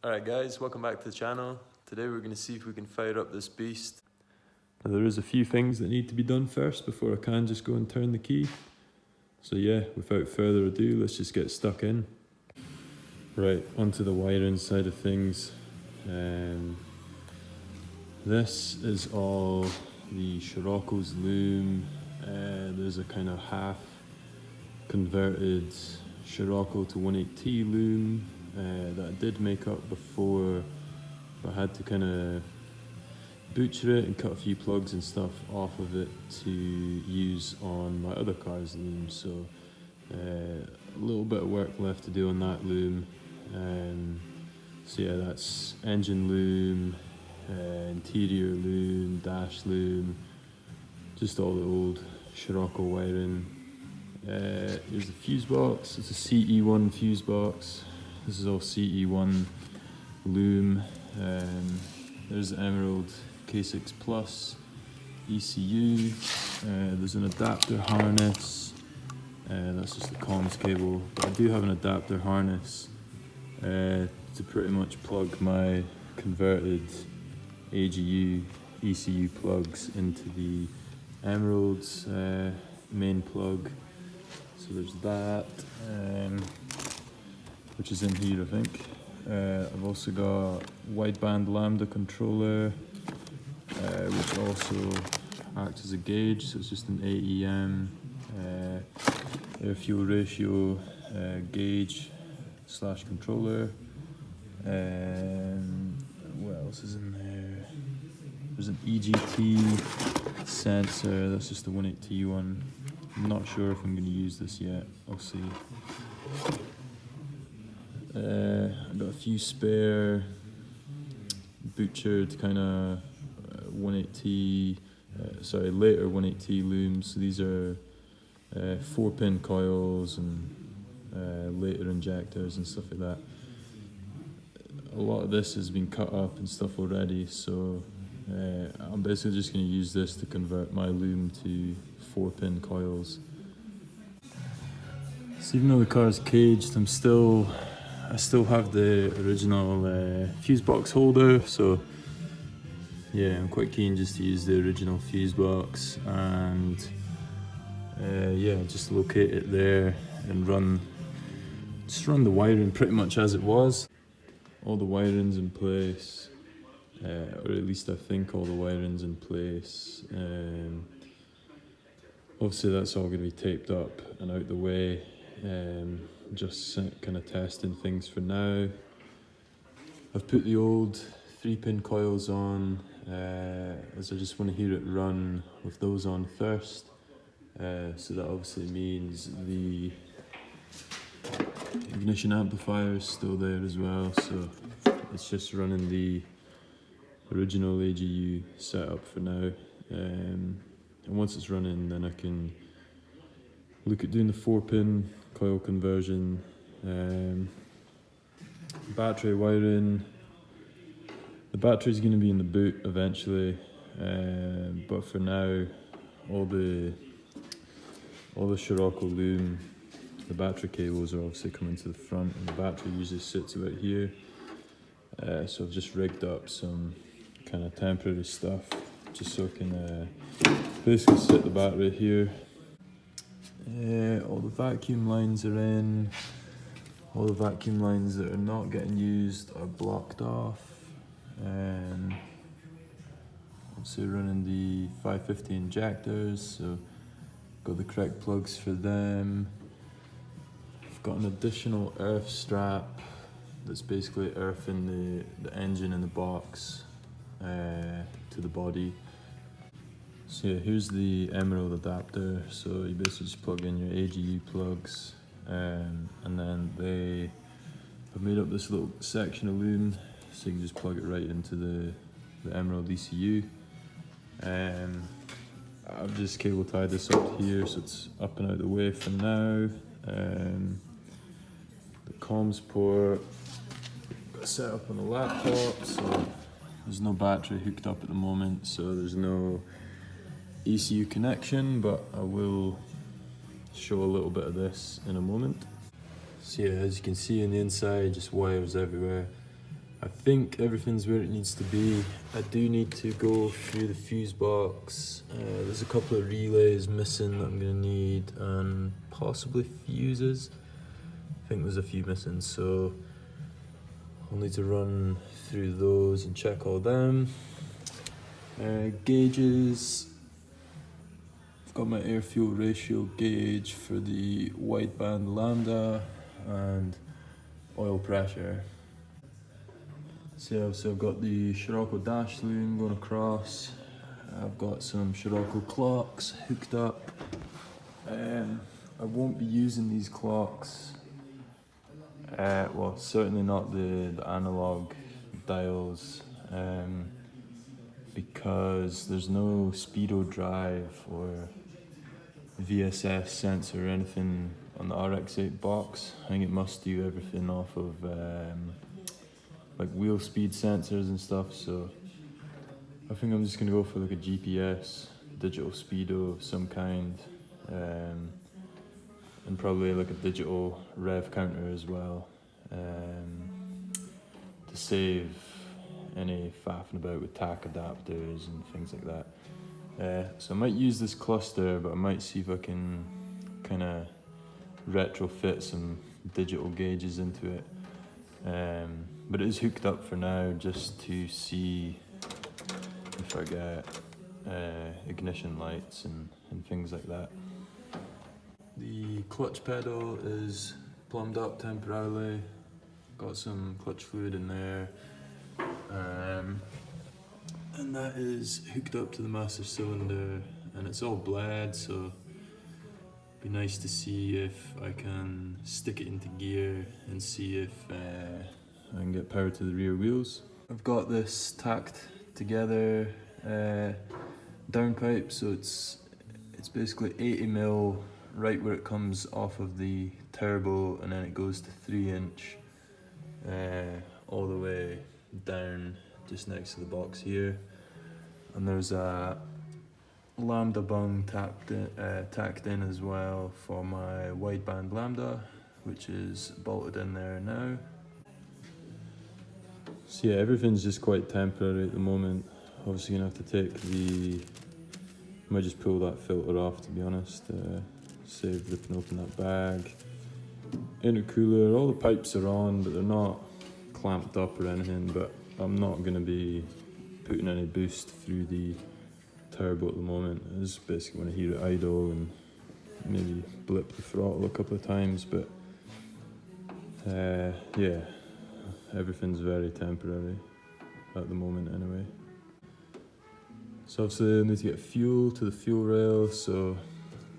Alright guys, welcome back to the channel. Today we're going to see if we can fire up this beast. Now there is a few things that need to be done first before I can just go and turn the key. So yeah, without further ado, let's just get stuck in. Right, onto the wiring side of things. This is all the Scirocco's loom. There's a kind of half converted Scirocco to 180T loom that I did make up before, but I had to kind of butcher it and cut a few plugs and stuff off of it to use on my other car's loom. So a little bit of work left to do on that loom. So yeah, that's engine loom, interior loom, dash loom, just all the old Scirocco wiring. Here's the fuse box. It's a CE1 fuse box. This is all CE1 loom. There's the Emerald K6 Plus ECU. There's an adapter harness. That's just the comms cable. But I do have an adapter harness to pretty much plug my converted AGU ECU plugs into the Emerald's main plug. So there's that, which is in here I think. I've also got wideband lambda controller, which also acts as a gauge, so it's just an AEM, air fuel ratio gauge / controller. What else is in there? There's an EGT sensor, that's just the 180T one. I'm not sure if I'm going to use this yet, I'll see. I've got a few spare butchered kind of 180T, later 180T looms. So these are 4-pin coils and later injectors and stuff like that. A lot of this has been cut up and stuff already, so I'm basically just going to use this to convert my loom to 4-pin coils. So even though the car is caged, I still have the original fuse box holder, so yeah, I'm quite keen just to use the original fuse box and yeah, just locate it there and run the wiring pretty much as it was. All the wiring's in place, or at least I think all the wiring's in place. Obviously that's all going to be taped up and out the way. Just kind of testing things for now. I've put the old 3-pin coils on, as I just want to hear it run with those on first. So that obviously means the ignition amplifier is still there as well, so it's just running the original AGU setup for now. And once it's running, then I can look at doing the 4-pin coil conversion. Battery wiring. The battery is going to be in the boot eventually, but for now, all the Scirocco loom, the battery cables are obviously coming to the front, and the battery usually sits about here. So I've just rigged up some kind of temporary stuff, just so I can basically sit the battery here. All the vacuum lines are in. All the vacuum lines that are not getting used are blocked off. Obviously running the 550 injectors, so got the correct plugs for them. I've got an additional earth strap that's basically earthing the engine in the box to the body. So yeah, here's the Emerald adapter. So you basically just plug in your AGU plugs, and then I've made up this little section of loom, so you can just plug it right into the Emerald ECU. I've just cable tied this up here, so it's up and out of the way for now. The comms port got set up on the laptop, so there's no battery hooked up at the moment, so there's no ECU connection, but I will show a little bit of this in a moment. So yeah, as you can see on the inside, just wires everywhere. I think everything's where it needs to be. I do need to go through the fuse box. There's a couple of relays missing that I'm gonna need, and possibly fuses. I think there's a few missing, so I'll need to run through those and check all them. Gauges. I've got my air-fuel ratio gauge for the wideband lambda and oil pressure. So I've got the Scirocco dash loom going across. I've got some Scirocco clocks hooked up. I won't be using these clocks. Well, certainly not the analog dials, because there's no speedo drive or VSS sensor or anything on the RX-8 box. I think it must do everything off of like wheel speed sensors and stuff, so I think I'm just gonna go for like a GPS, digital speedo of some kind, and probably like a digital rev counter as well, to save any faffing about with tack adapters and things like that. So I might use this cluster, but I might see if I can kind of retrofit some digital gauges into it. But it is hooked up for now just to see if I get ignition lights and things like that. The clutch pedal is plumbed up temporarily, got some clutch fluid in there, and that is hooked up to the master cylinder, and it's all bled, so it'd be nice to see if I can stick it into gear and see if I can get power to the rear wheels. I've got this tacked together downpipe, so it's basically 80mm right where it comes off of the turbo, and then it goes to 3" all the way down just next to the box here. And there's a lambda bung tacked in as well for my wideband lambda, which is bolted in there now. So yeah, everything's just quite temporary at the moment. Obviously gonna have to take I might just pull that filter off, to be honest. Save ripping open that bag. Intercooler, all the pipes are on, but they're not clamped up or anything, but I'm not gonna be putting any boost through the turbo at the moment. I just basically want to hear it idle and maybe blip the throttle a couple of times, but yeah, everything's very temporary at the moment anyway. So obviously I need to get fuel to the fuel rail, so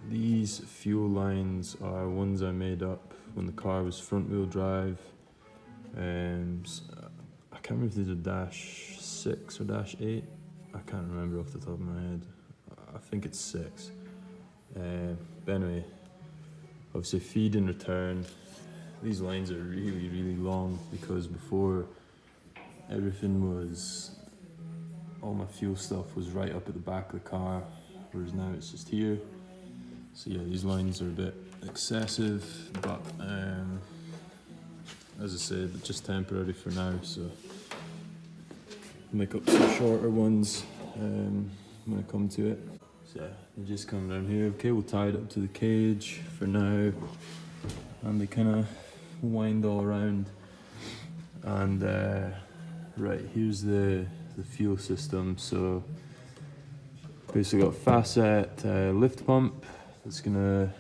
these fuel lines are ones I made up when the car was front wheel drive. I can't remember if these are dash 6 or dash 8. I can't remember off the top of my head. I think it's 6. But anyway, obviously feed and return. These lines are really, really long, because before everything was, all my fuel stuff was right up at the back of the car, whereas now it's just here. So yeah, these lines are a bit excessive, but as I said, just temporary for now, so I'll make up some shorter ones when I come to it. So yeah, they just come down here, cable tied up to the cage for now, and they kind of wind all around. And right, here's the fuel system. So basically got facet lift pump that's gonna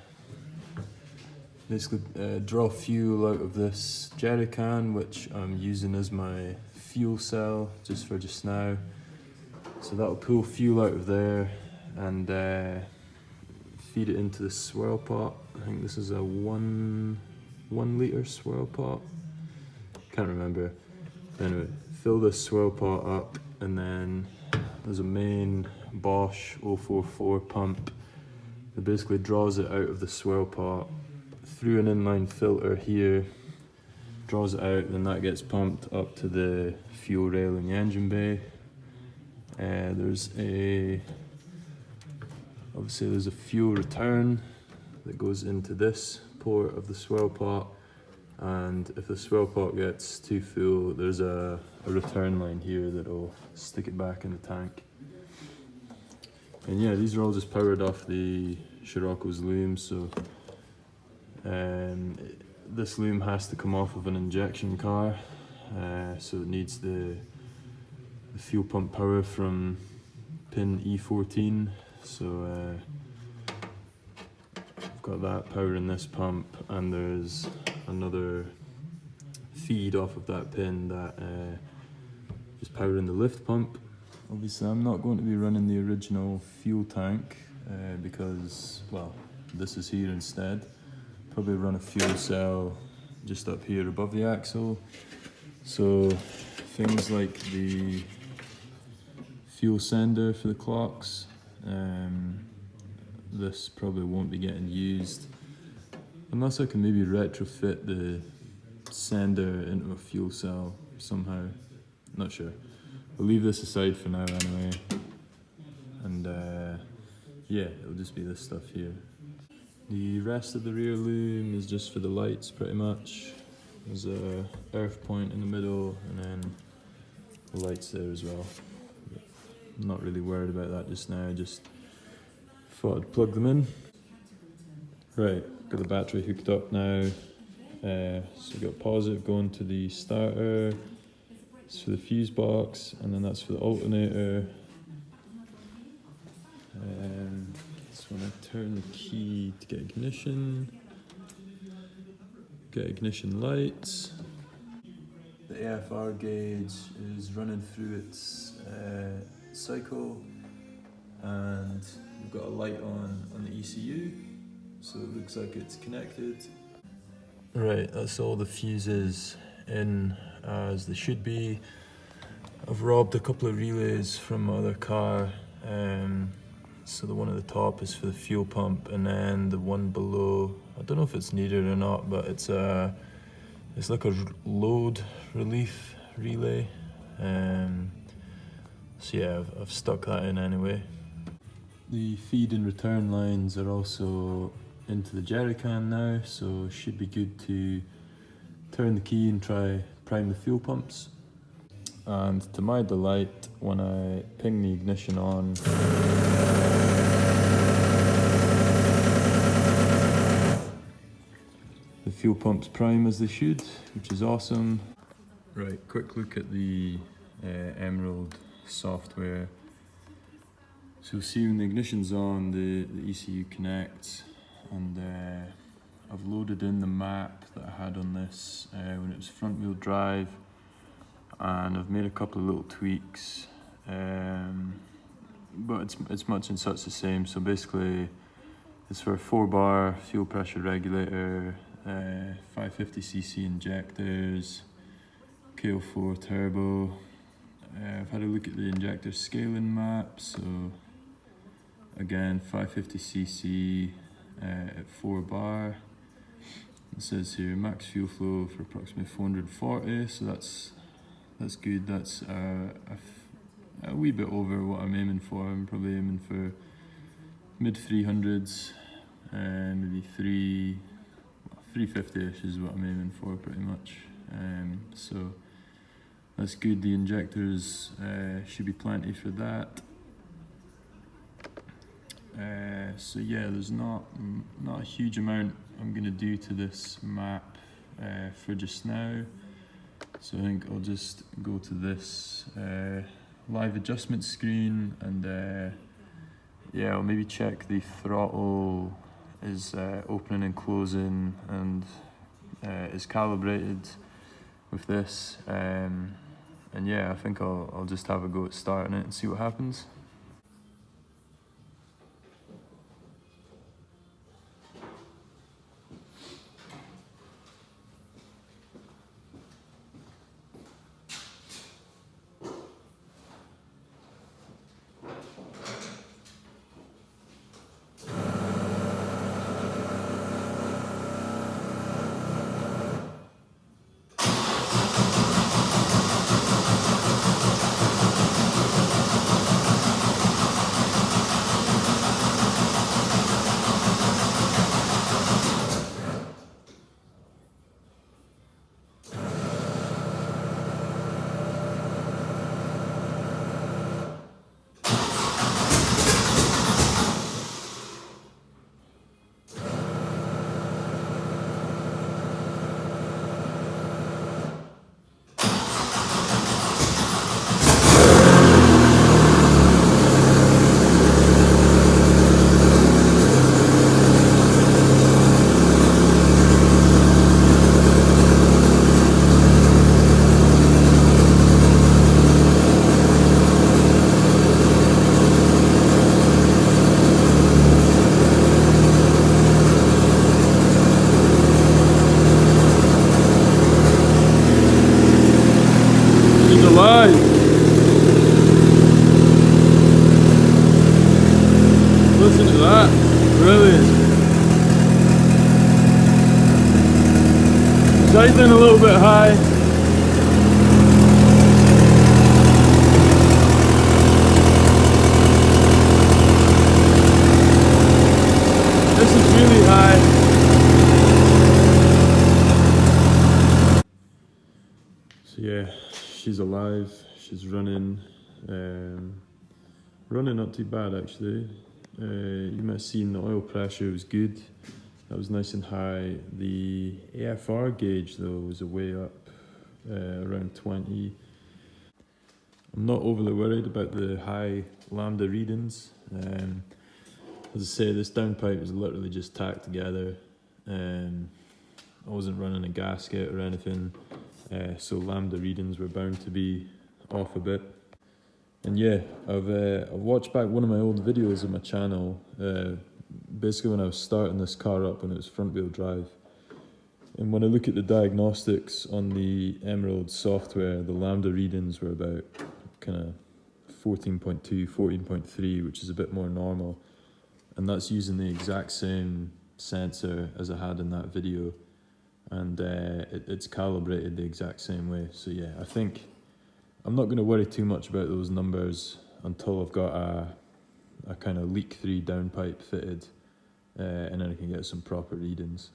basically draw fuel out of this jerry can, which I'm using as my fuel cell just for just now. So that'll pull fuel out of there and feed it into the swirl pot. I think this is a one litre swirl pot. Can't remember. Anyway, fill this swirl pot up, and then there's a main Bosch 044 pump that basically draws it out of the swirl pot through an inline filter here, draws it out, then that gets pumped up to the fuel rail in the engine bay. Obviously there's a fuel return that goes into this port of the swirl pot, And if the swell pot gets too full, there's a return line here that'll stick it back in the tank. And yeah, these are all just powered off the Scirocco's loom, so this loom has to come off of an injection car, so it needs the fuel pump power from pin E14. So I've got that powering this pump, and there's another feed off of that pin that is powering the lift pump. Obviously I'm not going to be running the original fuel tank because, well, this is here instead. Probably run a fuel cell just up here above the axle. So things like the fuel sender for the clocks, this probably won't be getting used unless I can maybe retrofit the sender into a fuel cell somehow. Not sure. We'll leave this aside for now anyway. And yeah, it'll just be this stuff here. The rest of the rear loom is just for the lights pretty much. There's a earth point in the middle and then the lights there as well. I'm not really worried about that just now, just thought I'd plug them in. Right, got the battery hooked up now. So we've got positive going to the starter, it's for the fuse box, and then that's for the alternator. So when I turn the key to get ignition lights. The AFR gauge is running through its cycle, and we've got a light on the ECU, so it looks like it's connected. Right, that's all the fuses in as they should be. I've robbed a couple of relays from my other car. So the one at the top is for the fuel pump, and then the one below, I don't know if it's needed or not, but it's like a load relief relay. So yeah, I've stuck that in anyway. The feed and return lines are also into the jerry can now, so should be good to turn the key and try prime the fuel pumps. And to my delight, when I ping the ignition on, the fuel pumps prime as they should, which is awesome. Right, quick look at the Emerald software. So you'll see when the ignition's on, the ECU connects, and I've loaded in the map that I had on this when it was front wheel drive, and I've made a couple of little tweaks, but it's much and such the same. So basically it's for a 4-bar fuel pressure regulator, 550cc injectors, KO4 turbo. I've had a look at the injector scaling map, so again 550cc at 4 bar. It says here max fuel flow for approximately 440, so that's good. That's a wee bit over what I'm aiming for. I'm probably aiming for mid 300s, maybe 350ish is what I'm aiming for pretty much. So that's good. The injectors should be plenty for that. So yeah, there's not a huge amount I'm gonna do to this map for just now. So I think I'll just go to this live adjustment screen, and yeah, I'll maybe check the throttle is opening and closing and is calibrated with this. And yeah, I think I'll just have a go at starting it and see what happens. alive! Listen to that, brilliant. Cycling a little bit high. This is really high. So yeah, she's alive, she's running. Running not too bad actually. You might have seen the oil pressure was good. That was nice and high. The AFR gauge though was way up, around 20. I'm not overly worried about the high lambda readings. As I say, this downpipe is literally just tacked together. I wasn't running a gasket or anything, so lambda readings were bound to be off a bit. And yeah, I've watched back one of my old videos on my channel, basically when I was starting this car up when it was front wheel drive. And when I look at the diagnostics on the Emerald software, the lambda readings were about kind of 14.2, 14.3, which is a bit more normal. And that's using the exact same sensor as I had in that video. And it's calibrated the exact same way. So yeah, I think I'm not going to worry too much about those numbers until I've got a kind of leak-free downpipe fitted, and then I can get some proper readings.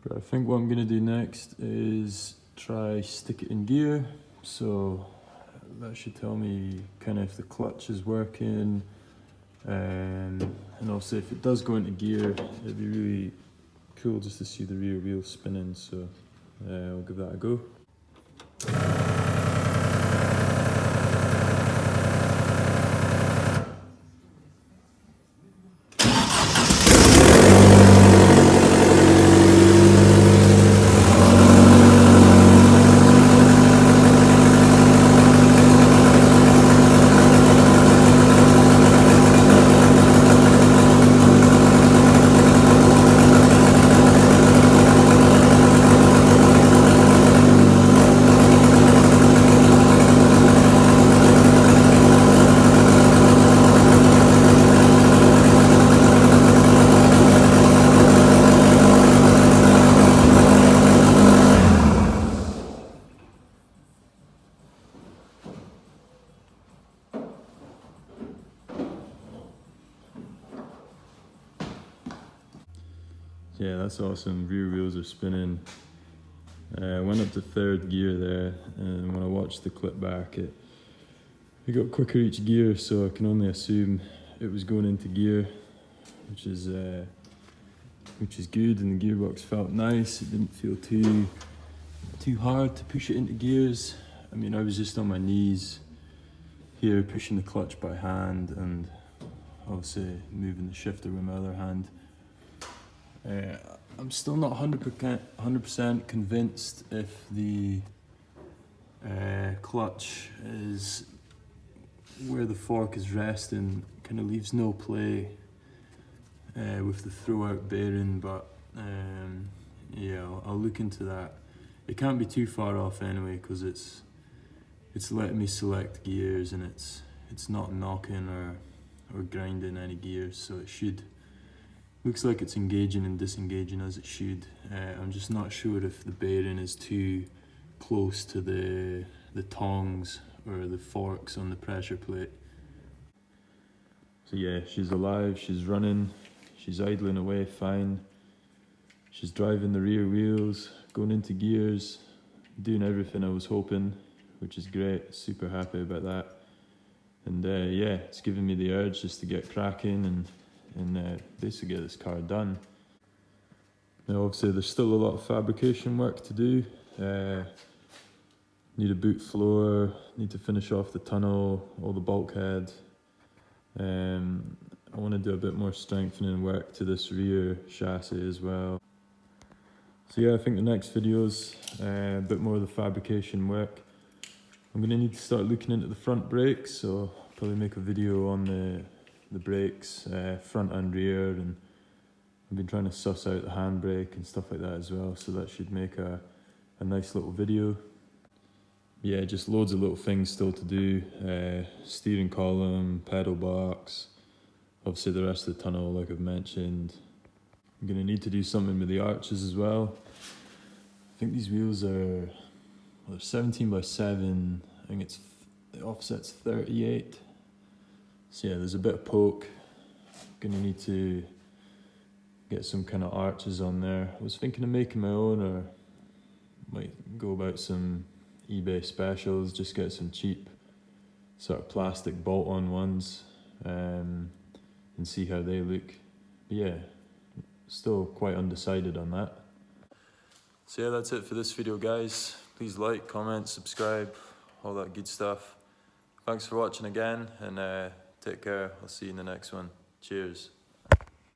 But I think what I'm going to do next is try stick it in gear. So that should tell me kind of if the clutch is working, and also if it does go into gear, it'd be really cool just to see the rear wheel spinning. So I'll give that a go. Yeah, that's awesome. Rear wheels are spinning. I went up to third gear there, and when I watched the clip back, it got quicker each gear, so I can only assume it was going into gear, which is good, and the gearbox felt nice. It didn't feel too hard to push it into gears. I mean, I was just on my knees here, pushing the clutch by hand, and obviously moving the shifter with my other hand. I'm still not 100% convinced if the clutch is where the fork is resting, kind of leaves no play with the throwout bearing, but yeah, I'll look into that. It can't be too far off anyway, because it's letting me select gears, and it's not knocking or grinding any gears, so it should. Looks like it's engaging and disengaging as it should. I'm just not sure if the bearing is too close to the tongs or the forks on the pressure plate. So yeah, she's alive, she's running, she's idling away fine. She's driving the rear wheels, going into gears, doing everything I was hoping, which is great. Super happy about that. And yeah, it's giving me the urge just to get cracking and basically get this car done. Now obviously there's still a lot of fabrication work to do. Need a boot floor, need to finish off the tunnel, all the bulkhead. I want to do a bit more strengthening work to this rear chassis as well. So yeah, I think the next video's a bit more of the fabrication work. I'm going to need to start looking into the front brakes, so I'll probably make a video on the brakes, front and rear, and I've been trying to suss out the handbrake and stuff like that as well, so that should make a nice little video. Yeah, just loads of little things still to do. Steering column, pedal box, obviously the rest of the tunnel like I've mentioned. I'm gonna need to do something with the arches as well. I think these wheels are, well, they're 17 by 7. I think the offset's 38. So yeah, there's a bit of poke. Gonna need to get some kind of arches on there. I was thinking of making my own, or might go about some eBay specials, just get some cheap sort of plastic bolt-on ones, and see how they look. But yeah, still quite undecided on that. So yeah, that's it for this video, guys. Please like, comment, subscribe, all that good stuff. Thanks for watching again, and take care. I'll see you in the next one. Cheers.